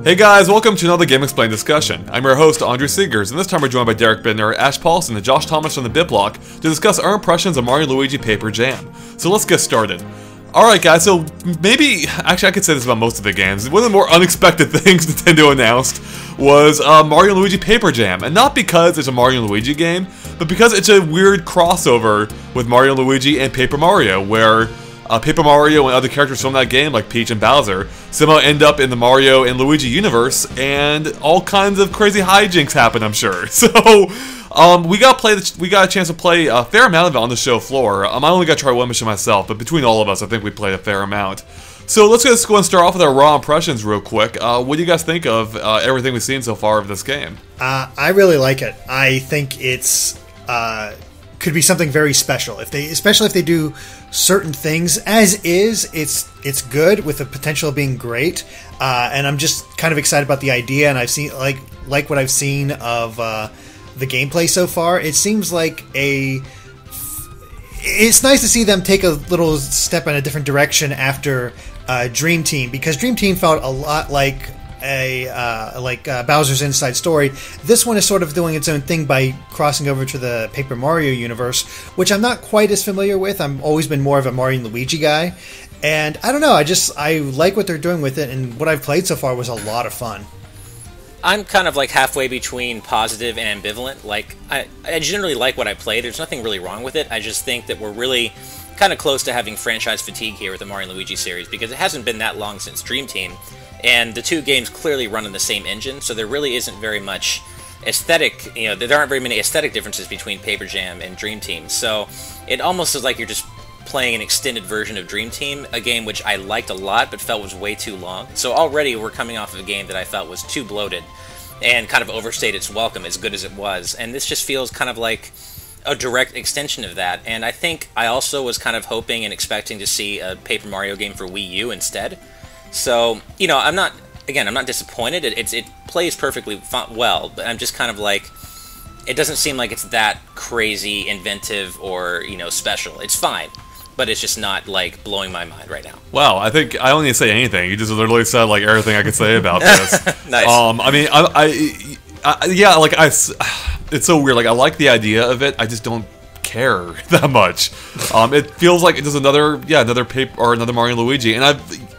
Hey guys, welcome to another GameXplain discussion. I'm your host, Andrew Seegers, and this time we're joined by Derek Bittner, Ash Paulson, and Josh Thomas from the BitBlock to discuss our impressions of Mario Luigi Paper Jam. So let's get started. Alright guys, so maybe, actually I could say this about most of the games, one of the more unexpected things Nintendo announced was Mario Luigi Paper Jam, and not because it's a Mario Luigi game, but because it's a weird crossover with Mario Luigi and Paper Mario, where Paper Mario and other characters from that game, like Peach and Bowser, somehow end up in the Mario and Luigi universe, and all kinds of crazy hijinks happen, I'm sure. So, we got a chance to play a fair amount of it on the show floor. I only got to try one mission myself, but between all of us, I think we played a fair amount. So let's just go and start off with our raw impressions real quick. What do you guys think of everything we've seen so far of this game? I really like it. I think it's could be something very special. Especially if they do certain things as is, it's good with the potential of being great. And I'm just kind of excited about the idea. And I've seen like what I've seen of the gameplay so far. It seems like it's nice to see them take a little step in a different direction after Dream Team, because Dream Team felt a lot like Bowser's Inside Story. This one is sort of doing its own thing by crossing over to the Paper Mario universe, which I'm not quite as familiar with. I've always been more of a Mario and Luigi guy, and I don't know, I like what they're doing with it, and what I've played so far was a lot of fun. I'm kind of like halfway between positive and ambivalent. Like, I generally like what I played. There's nothing really wrong with it. I just think that we're really kind of close to having franchise fatigue here with the Mario and Luigi series, because it hasn't been that long since Dream Team. And the two games clearly run on the same engine, so there really isn't very much aesthetic, there aren't very many aesthetic differences between Paper Jam and Dream Team. So it almost is like you're just playing an extended version of Dream Team, a game which I liked a lot but felt was way too long. So already we're coming off of a game that I felt was too bloated and kind of overstayed its welcome, as good as it was. And this just feels kind of like a direct extension of that. And I think I also was kind of hoping and expecting to see a Paper Mario game for Wii U instead. So, I'm not disappointed. It plays perfectly well, but I'm just kind of like, it doesn't seem like it's that crazy, inventive, or, special. It's fine, but it's just not, like, blowing my mind right now. Wow, I think I don't need to say anything. You just literally said, like, everything I could say about this. Nice. It's so weird. Like, I like the idea of it. I just don't care that much. It feels like it's just another Paper or another Mario and Luigi, and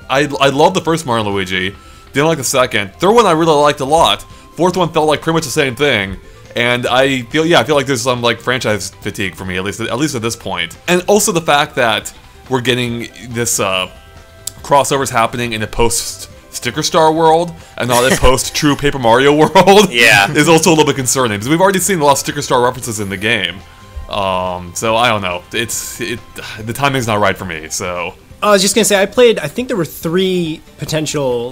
I love the first Mario and Luigi. Didn't like the second. Third one I really liked a lot. Fourth one felt like pretty much the same thing. And I feel like there's some like franchise fatigue for me, at least at this point. And also the fact that we're getting this crossovers happening in a post Sticker Star world and not a post True Paper Mario world. Yeah, is also a little bit concerning, because we've already seen a lot of Sticker Star references in the game. So I don't know. The timing's not right for me. So I was just gonna say, I think there were 3 potential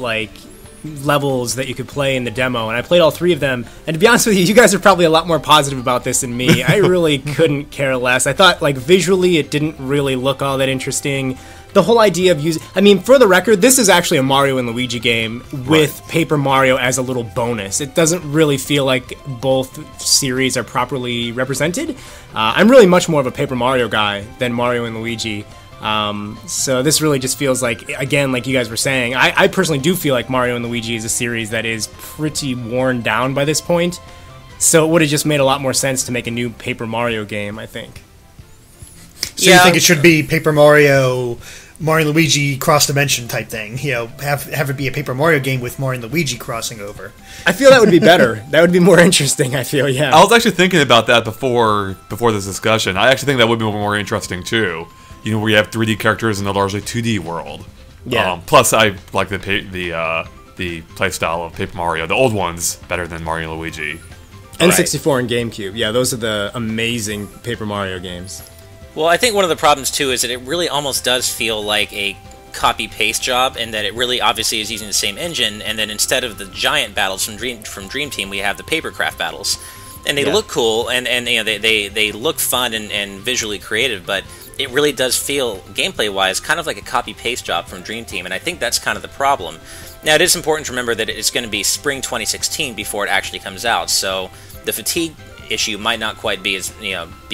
levels that you could play in the demo, and I played all 3 of them. And to be honest with you, you guys are probably a lot more positive about this than me. I really couldn't care less. I thought visually it didn't really look all that interesting. The whole idea of for the record, this is actually a Mario and Luigi game with Paper Mario as a little bonus. It doesn't really feel like both series are properly represented. I'm really much more of a Paper Mario guy than Mario and Luigi. So this really just feels like, again, like you guys were saying, I personally do feel like Mario and Luigi is a series that is pretty worn down by this point. So it would have just made a lot more sense to make a new Paper Mario game, I think. So you think it should be Paper Mario and Luigi cross-dimension type thing? Have it be a Paper Mario game with Mario and Luigi crossing over. I feel that would be better. That would be more interesting, I feel, yeah. I was actually thinking about that before this discussion. I actually think that would be more interesting, too. Where you have 3D characters in a largely 2D world. Yeah. Plus, I like the playstyle of Paper Mario. The old ones better than Mario and Luigi. N64 and GameCube. Yeah, those are the amazing Paper Mario games. Well, I think one of the problems, too, is that it really almost does feel like a copy-paste job, and that it really obviously is using the same engine, and then instead of the giant battles from Dream Team, we have the papercraft battles. And they look cool, and they look fun and visually creative, but it really does feel, gameplay-wise, kind of like a copy-paste job from Dream Team, and I think that's kind of the problem. Now, it is important to remember that it's going to be spring 2016 before it actually comes out, so the fatigue issue might not quite be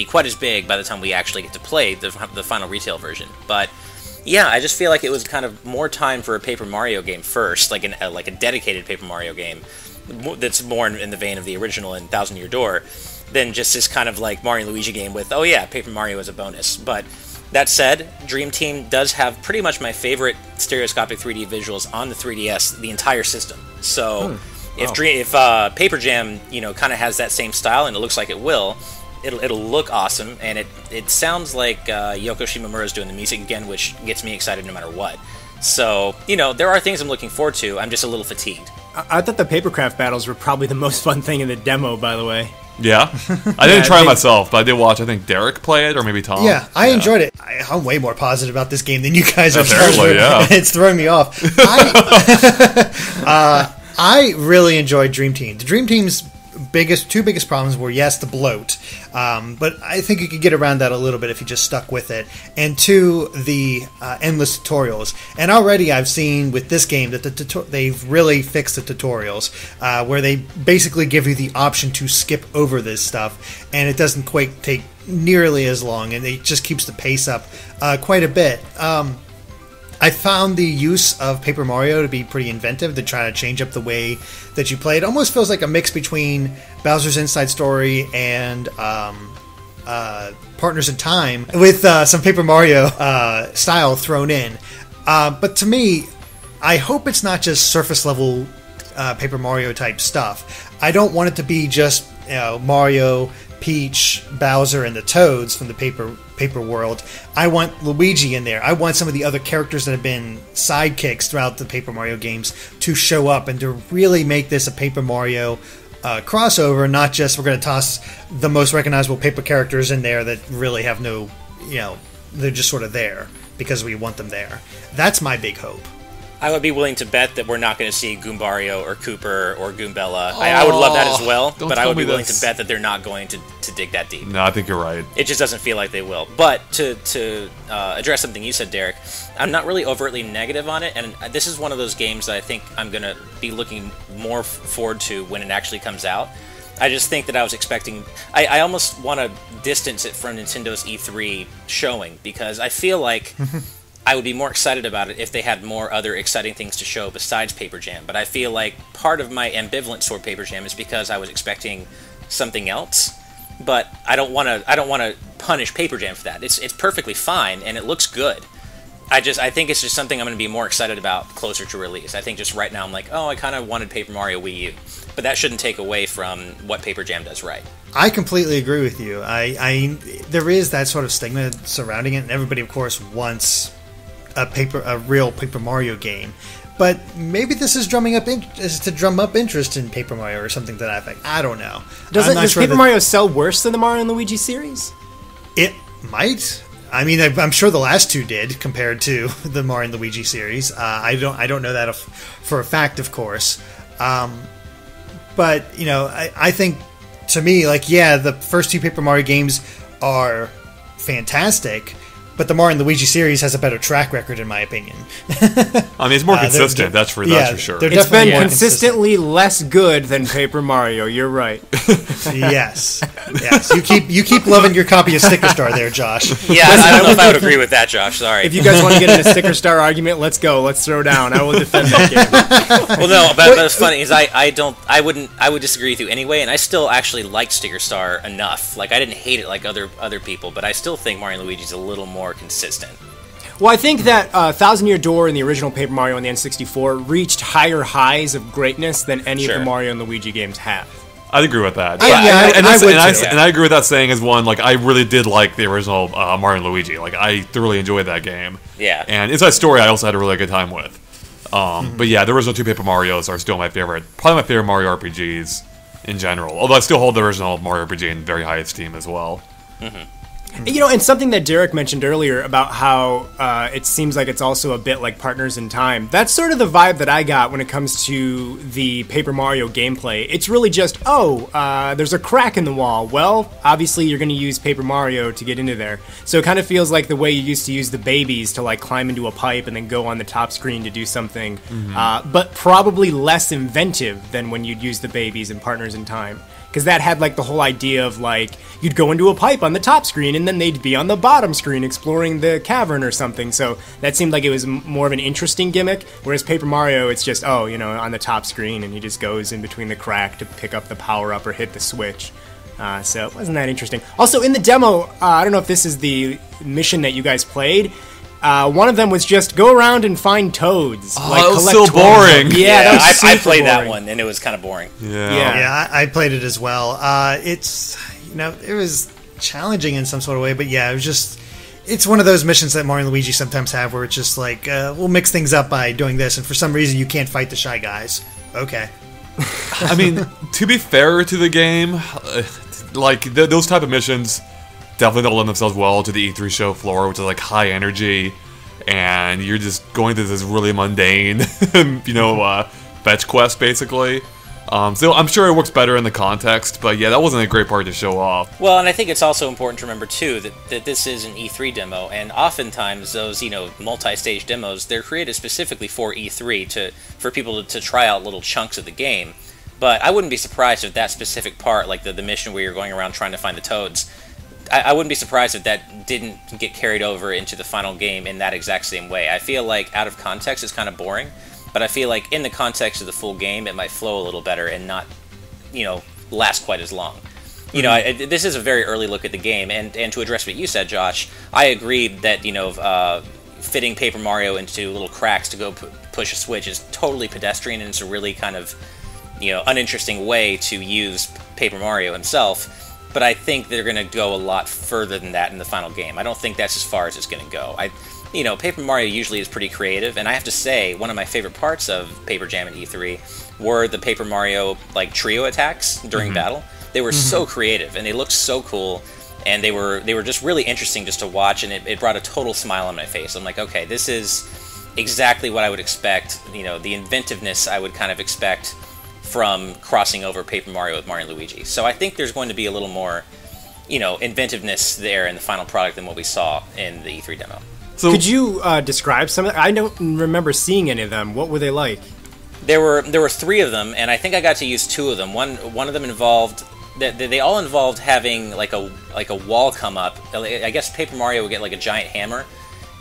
quite as big by the time we actually get to play the final retail version. But Yeah, I just feel like it was kind of more time for a Paper Mario game first, like a dedicated Paper Mario game that's more in the vein of the original in Thousand Year Door, than just this kind of like Mario and Luigi game with, oh yeah, Paper Mario is a bonus. But that said, Dream Team does have pretty much my favorite stereoscopic 3D visuals on the 3DS, the entire system. So if Paper Jam, kind of has that same style, and it looks like it will, it'll look awesome, and it sounds like Yoko Shimomura is doing the music again, which gets me excited no matter what. So, there are things I'm looking forward to. I'm just a little fatigued. I thought the papercraft battles were probably the most fun thing in the demo, by the way. Yeah? I didn't try it myself, but I did watch, I think, Derek play it, or maybe Tom. Yeah, I enjoyed it. I'm way more positive about this game than you guys are. Apparently, yeah. It's throwing me off. I really enjoyed Dream Team. The Dream Team's two biggest problems were, yes, the bloat, but I think you could get around that a little bit if you just stuck with it, and two, the endless tutorials. And already I've seen with this game that they've really fixed the tutorials, where they basically give you the option to skip over this stuff, and it doesn't quite take nearly as long, and it just keeps the pace up quite a bit. I found the use of Paper Mario to be pretty inventive, to try to change up the way that you play. It almost feels like a mix between Bowser's Inside Story and Partners in Time, with some Paper Mario style thrown in. But to me, I hope it's not just surface level Paper Mario type stuff. I don't want it to be just Mario, Peach, Bowser, and the Toads from the paper world. I want Luigi in there. I want some of the other characters that have been sidekicks throughout the Paper Mario games to show up and to really make this a Paper Mario crossover, not just we're going to toss the most recognizable paper characters in there that really have no, they're just sort of there because we want them there. That's my big hope. I would be willing to bet that we're not going to see Goombario or Cooper or Goombella. I would love that as well, but I would be willing to bet that they're not going to dig that deep. No, I think you're right. It just doesn't feel like they will. But to address something you said, Derek, I'm not really overtly negative on it, and this is one of those games that I think I'm going to be looking more forward to when it actually comes out. I just think that I was expecting... I almost want to distance it from Nintendo's E3 showing, because I feel like... I would be more excited about it if they had more other exciting things to show besides Paper Jam. But I feel like part of my ambivalence toward Paper Jam is because I was expecting something else. But I don't want to punish Paper Jam for that. It's perfectly fine and it looks good. I think it's just something I'm going to be more excited about closer to release. I think just right now I'm like, oh, I kind of wanted Paper Mario Wii U, but that shouldn't take away from what Paper Jam does right. I completely agree with you. There is that sort of stigma surrounding it, and everybody, of course, wants a real Paper Mario game, but maybe this is to drum up interest in Paper Mario or something to that effect. I don't know. Does Paper Mario sell worse than the Mario and Luigi series? It might. I mean, I'm sure the last two did compared to the Mario and Luigi series. I don't know that for a fact, of course. But I think, to me, the first two Paper Mario games are fantastic. But the Mario and Luigi series has a better track record, in my opinion. I mean, it's more consistent, that's for sure. It's been consistently less good than Paper Mario, you're right. Yes. You keep loving your copy of Sticker Star there, Josh. Yeah, I don't know if I would agree with that, Josh, sorry. If you guys want to get in a Sticker Star argument, let's go. Let's throw down. I will defend that game. Well, no, but what's funny is I would disagree with you anyway, and I still actually like Sticker Star enough. Like, I didn't hate it like other people, but I still think Mario and Luigi's a little more consistent. Well, I think that Thousand Year Door and the original Paper Mario on the N64 reached higher highs of greatness than any of the Mario and Luigi games have. I'd agree with that. And I agree with that saying as one. Like, I really did like the original Mario and Luigi. Like, I thoroughly enjoyed that game. Yeah. And Inside Story, I also had a really good time with. But yeah, the original two Paper Marios are still my favorite. Probably my favorite Mario RPGs in general. Although I still hold the original Mario RPG in very high esteem as well. Mm-hmm. And something that Derek mentioned earlier about how it seems like it's also a bit like Partners in Time. That's sort of the vibe that I got when it comes to the Paper Mario gameplay. It's really just, there's a crack in the wall. Well, obviously you're going to use Paper Mario to get into there. So it kind of feels like the way you used to use the babies to climb into a pipe and then go on the top screen to do something, but probably less inventive than when you'd use the babies in Partners in Time. Because that had the whole idea of you'd go into a pipe on the top screen and then they'd be on the bottom screen exploring the cavern or something. So that seemed like it was more of an interesting gimmick, whereas Paper Mario, it's just, on the top screen, and he just goes in between the crack to pick up the power-up or hit the switch. So it wasn't that interesting. Also, in the demo, I don't know if this is the mission that you guys played, one of them was just go around and find toads. Oh, that was so boring. Yeah, that was I played boring. that one, and it was kind of boring. Yeah, I played it as well. It's, it was challenging in some sort of way, but yeah, it was just, it's one of those missions that Mario and Luigi sometimes have where it's just like, we'll mix things up by doing this, and for some reason you can't fight the Shy Guys. Okay. I mean, to be fair to the game, those type of missions definitely don't lend themselves well to the E3 show floor, which is like high energy, and you're just going through this really mundane, fetch quest basically. So I'm sure it works better in the context, but yeah, that wasn't a great part to show off. Well, and I think it's also important to remember too that this is an E3 demo, and oftentimes those multi-stage demos, they're created specifically for E3 for people to try out little chunks of the game. But I wouldn't be surprised if that specific part, like the mission where you're going around trying to find the toads, I wouldn't be surprised if that didn't get carried over into the final game in that exact same way. I feel like out of context it's kind of boring, but I feel like in the context of the full game it might flow a little better and not, last quite as long. This is a very early look at the game, and to address what you said, Josh, I agree that, fitting Paper Mario into little cracks to go push a switch is totally pedestrian, and it's a really kind of, uninteresting way to use Paper Mario himself. But I think they're going to go a lot further than that in the final game. I don't think that's as far as it's going to go. Paper Mario usually is pretty creative, and I have to say, one of my favorite parts of Paper Jam and E3 were the Paper Mario trio attacks during battle. They were so creative, and they looked so cool, and they were just really interesting just to watch, and it brought a total smile on my face. I'm like, okay, this is exactly what I would expect. The inventiveness I would kind of expect from crossing over Paper Mario with Mario and Luigi. So I think there's going to be a little more, inventiveness there in the final product than what we saw in the E3 demo. So, could you describe some of them? I don't remember seeing any of them. What were they like? There were 3 of them, and I think I got to use 2 of them. One of them involved they all involved having like a wall come up. I guess Paper Mario would get like a giant hammer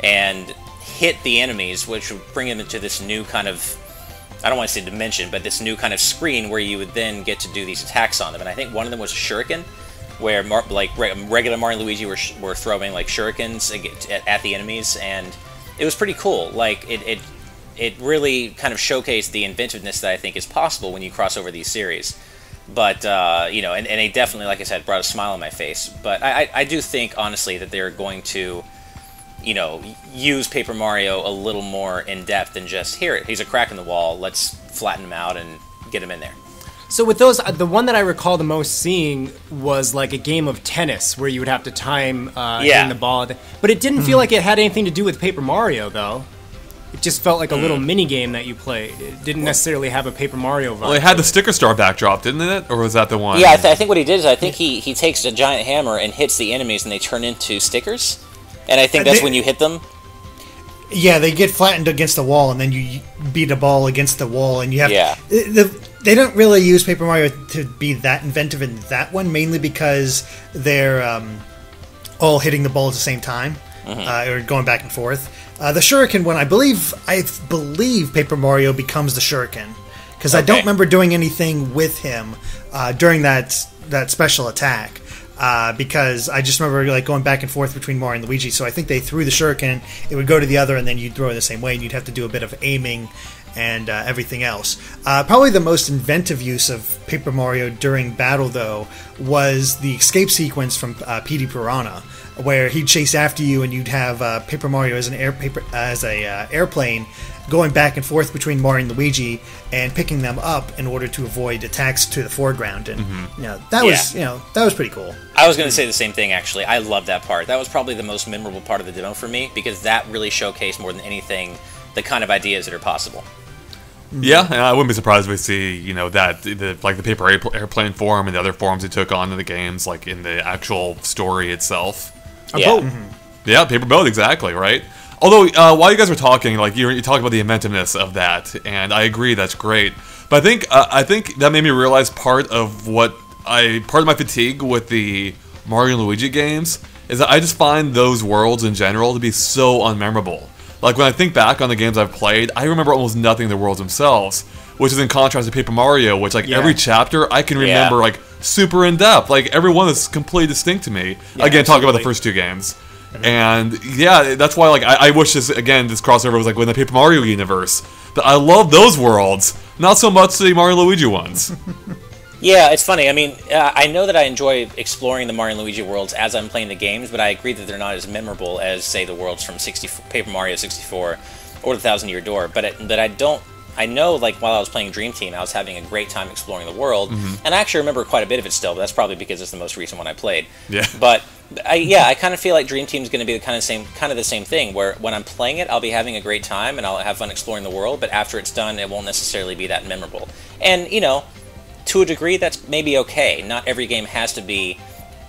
and hit the enemies, which would bring them into this new kind of, I don't want to say dimension, but this new kind of screen where you would then get to do these attacks on them. And I think one of them was a shuriken, where regular Mario and Luigi were throwing like shurikens at the enemies, and it was pretty cool. Like it really kind of showcased the inventiveness that I think is possible when you cross over these series. But and they definitely, like I said, brought a smile on my face. But I do think honestly that they're going to use Paper Mario a little more in depth than just, he's a crack in the wall, let's flatten him out and get him in there. So with those, the one that I recall the most seeing was like a game of tennis where you would have to time hitting the ball. But it didn't feel like it had anything to do with Paper Mario, though. It just felt like a little mini game that you played. It didn't necessarily have a Paper Mario vibe. Well, it had the Sticker Star backdrop, didn't it? Or was that the one? Yeah, I think what he did is he takes a giant hammer and hits the enemies, and they turn into stickers. And I think that's when you hit them. Yeah, they get flattened against the wall, and then you beat a ball against the wall, and you have... Yeah. They don't really use Paper Mario to be that inventive in that one, mainly because they're all hitting the ball at the same time, or going back and forth. The Shuriken one, I believe Paper Mario becomes the Shuriken, because I don't remember doing anything with him during that special attack. Because I just remember like going back and forth between Mario and Luigi, so I think they threw the shuriken, it would go to the other, and then you'd throw it the same way, and you'd have to do a bit of aiming and everything else. Probably the most inventive use of Paper Mario during battle, though, was the escape sequence from P.D. Piranha, where he'd chase after you, and you'd have Paper Mario as an airplane going back and forth between Mario and Luigi and picking them up in order to avoid attacks to the foreground, and that was pretty cool. I was going to say the same thing, actually. I love that part. That was probably the most memorable part of the demo for me, because that really showcased more than anything the kind of ideas that are possible. Yeah, and I wouldn't be surprised if we see, the Paper Airplane form and the other forms he took on in the games, like in the actual story itself. A boat. Yeah, paper boat, exactly, right? Although, while you guys were talking, like you talked about the inventiveness of that, and I agree, that's great. But I think that made me realize part of my fatigue with the Mario and Luigi games is that I just find those worlds in general to be so unmemorable. Like, when I think back on the games I've played, I remember almost nothing of the worlds themselves, which is in contrast to Paper Mario, which, like, every chapter I can remember, like, super in-depth. Like, every one is completely distinct to me. Again, talking about the first two games. And, yeah, that's why, like, I wish this crossover was, like, in the Paper Mario universe. But I love those worlds, not so much the Mario Luigi ones. Yeah, it's funny. I mean, I know that I enjoy exploring the Mario and Luigi worlds as I'm playing the games, but I agree that they're not as memorable as, say, the worlds from Paper Mario 64 or the Thousand Year Door. But I know, like, while I was playing Dream Team, I was having a great time exploring the world, and I actually remember quite a bit of it still, but that's probably because it's the most recent one I played. Yeah. But, I kind of feel like Dream Team's going to be the kind of the same thing, where when I'm playing it, I'll be having a great time, and I'll have fun exploring the world, but after it's done, it won't necessarily be that memorable. And, you know, to a degree, that's maybe okay. Not every game has to be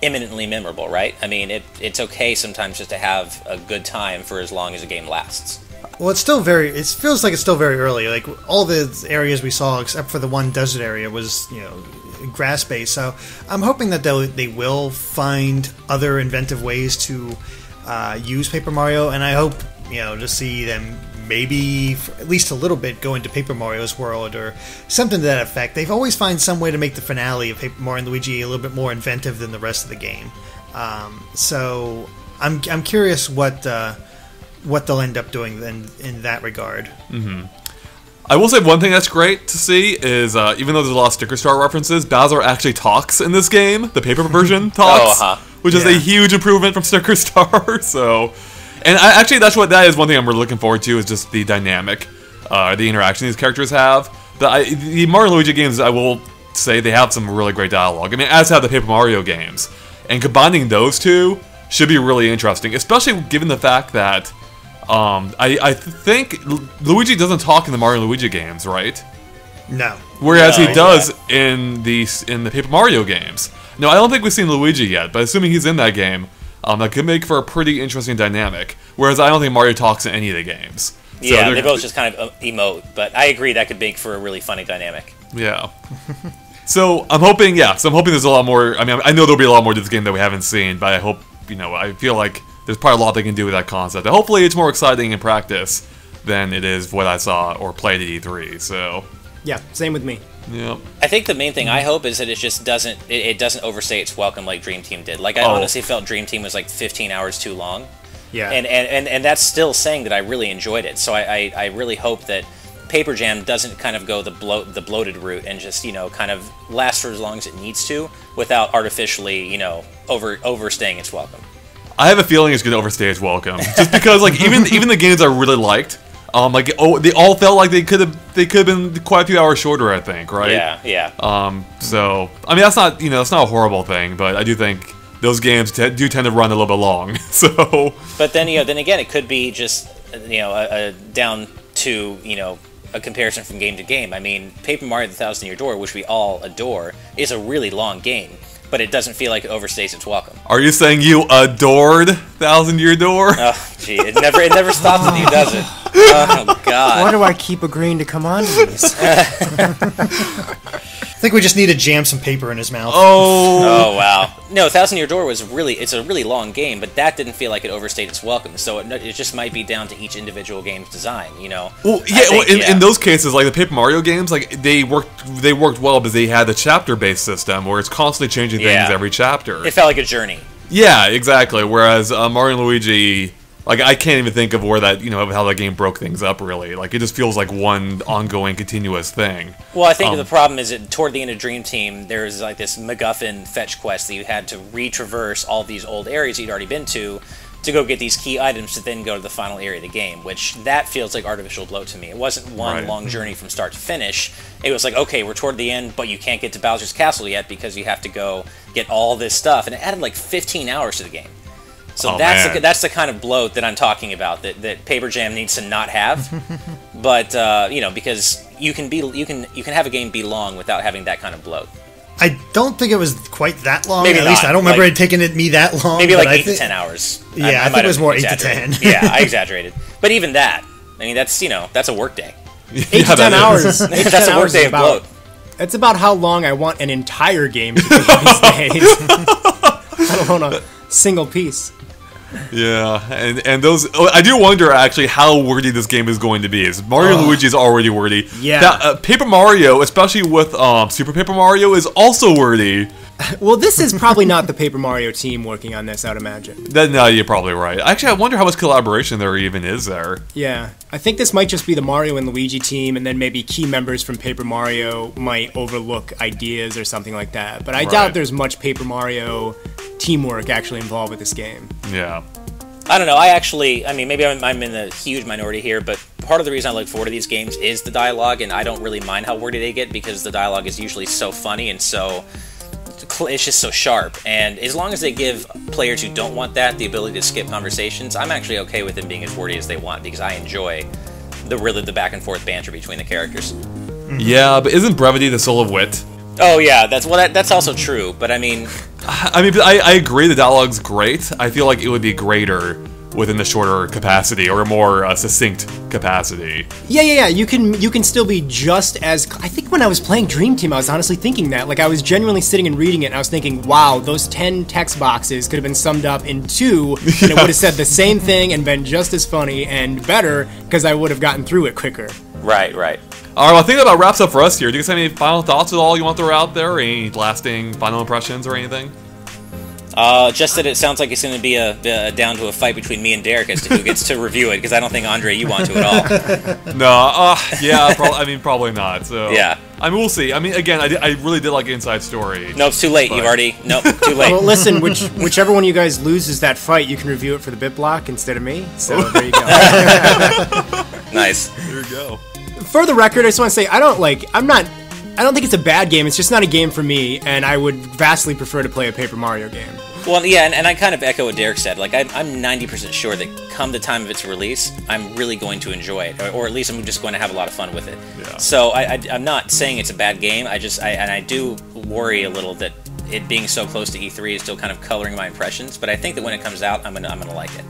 eminently memorable, right? I mean, it's okay sometimes just to have a good time for as long as a game lasts. Well, it feels like it's still very early. Like, all the areas we saw, except for the one desert area, was, you know, grass-based. So I'm hoping that they will find other inventive ways to use Paper Mario, and I hope, you know, to see them maybe, for at least a little bit, go into Paper Mario's world or something to that effect. They've always find some way to make the finale of Paper Mario and Luigi a little bit more inventive than the rest of the game. So I'm curious what they'll end up doing in that regard. I will say one thing that's great to see is, even though there's a lot of Sticker Star references, Bowser actually talks in this game. The paper version talks, which is a huge improvement from Sticker Star. So, and actually, that is one thing I'm really looking forward to, is just the dynamic, the interaction these characters have. The Mario and Luigi games, I will say, they have some really great dialogue. I mean, as have the Paper Mario games, and combining those two should be really interesting, especially given the fact that I think Luigi doesn't talk in the Mario and Luigi games, right? No. Whereas he does in the Paper Mario games. No, I don't think we've seen Luigi yet, but assuming he's in that game, that could make for a pretty interesting dynamic. Whereas I don't think Mario talks in any of the games. So Yeah, they both just kind of emote, but I agree that could make for a really funny dynamic. Yeah. So I'm hoping there's a lot more. I mean, I know there'll be a lot more to this game that we haven't seen, but I hope, I feel like there's probably a lot they can do with that concept. And hopefully it's more exciting in practice than it is what I saw or played at E3, so... Yeah, same with me. Yeah. I think the main thing I hope is that it just doesn't overstay its welcome like Dream Team did. Like, I honestly felt Dream Team was like 15 hours too long. Yeah. And that's still saying that I really enjoyed it. So I really hope that Paper Jam doesn't kind of go the bloated route and just, kind of last for as long as it needs to without artificially, overstaying its welcome. I have a feeling it's going to overstay its welcome, just because, like, even the games I really liked, they all felt like they could have been quite a few hours shorter, I think, right? Yeah. So I mean, that's not that's not a horrible thing, but I do think those games do tend to run a little bit long. So. But then then again, it could be just a down to a comparison from game to game. I mean, Paper Mario: The Thousand Year Door, which we all adore, is a really long game. But it doesn't feel like it overstays its welcome. Are you saying you adored Thousand Year Door? Oh, gee, it never stops with you, does it? Oh, God. Why do I keep agreeing to come on to these? I think we just need to jam some paper in his mouth. Oh, wow. No, Thousand Year Door it's a really long game, but that didn't feel like it overstayed its welcome. So it just might be down to each individual game's design, Well, yeah, in those cases, like the Paper Mario games, like they worked well because they had the chapter-based system where it's constantly changing things every chapter. It felt like a journey. Yeah, exactly. Whereas Mario and Luigi, like, I can't even think of where that, how that game broke things up, really. Like, it just feels like one ongoing, continuous thing. Well, I think the problem is that toward the end of Dream Team, there was, like, this MacGuffin fetch quest that you had to retraverse all these old areas you'd already been to go get these key items to then go to the final area of the game, which that feels like artificial bloat to me. It wasn't one long journey from start to finish. It was like, okay, we're toward the end, but you can't get to Bowser's Castle yet because you have to go get all this stuff. And it added, like, 15 hours to the game. So that's the kind of bloat that I'm talking about that Paper Jam needs to not have, but because you can have a game be long without having that kind of bloat. I don't think it was quite that long. Maybe At least not. I don't remember it taking me that long. Maybe like 8 to 10 hours. Yeah, I think it was more 8 to 10. Yeah, I exaggerated. But even that, I mean, that's that's a work day. 8 to 10 hours. 8 to 10 That's a work hours day is of bloat. It's about how long I want an entire game to be these days. I don't want to single piece. Yeah, and those... I do wonder, actually, how wordy this game is going to be. Mario and Luigi is already wordy. Yeah. Paper Mario, especially with Super Paper Mario, is also wordy. Well, this is probably not the Paper Mario team working on this, I would imagine. No, you're probably right. Actually, I wonder how much collaboration there even is there. Yeah. I think this might just be the Mario and Luigi team, and then maybe key members from Paper Mario might overlook ideas or something like that. But I doubt there's much Paper Mario teamwork actually involved with this game. Yeah. I don't know. I mean, maybe I'm in the huge minority here, but part of the reason I look forward to these games is the dialogue, and I don't really mind how wordy they get because the dialogue is usually so funny and so... it's just so sharp, and as long as they give players who don't want that the ability to skip conversations, I'm actually okay with them being as wordy as they want because I enjoy the back and forth banter between the characters. Yeah, but isn't brevity the soul of wit? Oh yeah, that's also true, but I mean, I agree the dialogue's great. I feel like it would be greater within the shorter capacity or a more succinct capacity. Yeah. You can still be just as... I think when I was playing Dream Team, I was honestly thinking that. Like, I was genuinely sitting and reading it, and I was thinking, wow, those 10 text boxes could have been summed up in 2, and it would have said the same thing and been just as funny and better because I would have gotten through it quicker. Right. All right, well, I think that about wraps up for us here. Do you guys have any final thoughts at all you want to throw out there? Or any lasting final impressions or anything? Just that it sounds like it's going to be a down to a fight between me and Derek as to who gets to review it, because I don't think, Andre, you want to at all. No, yeah, probably not. So yeah. I mean, we'll see. I mean, again, I really did like Inside Story. Nope, it's too late. You've already... Nope, too late. Well, listen, whichever one of you guys loses that fight, you can review it for the bit block instead of me. So there you go. Nice. There you go. For the record, I just want to say, I don't think it's a bad game. It's just not a game for me, and I would vastly prefer to play a Paper Mario game. Well, yeah, and I kind of echo what Derek said. Like, I'm 90% sure that come the time of its release, I'm really going to enjoy it, or at least I'm just going to have a lot of fun with it. Yeah. So I'm not saying it's a bad game. I do worry a little that it being so close to E3 is still kind of coloring my impressions. But I think that when it comes out, I'm gonna like it.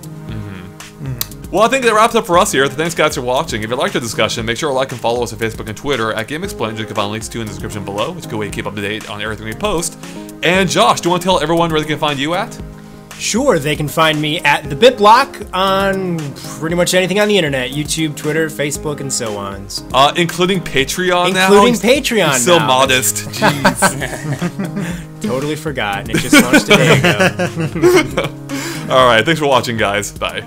Well, I think that wraps up for us here. Thanks, guys, for watching. If you liked the discussion, make sure to like and follow us on Facebook and Twitter at GameXplain, which you can find links to in the description below, which is a good way to keep up to date on everything we post. And Josh, do you want to tell everyone where they can find you at? Sure, they can find me at the BitBlock on pretty much anything on the internet. YouTube, Twitter, Facebook, and so on. Including Patreon now? Including Patreon He's so now. modest. Jeez. Totally forgot, and it just launched a day ago. Alright, thanks for watching, guys. Bye.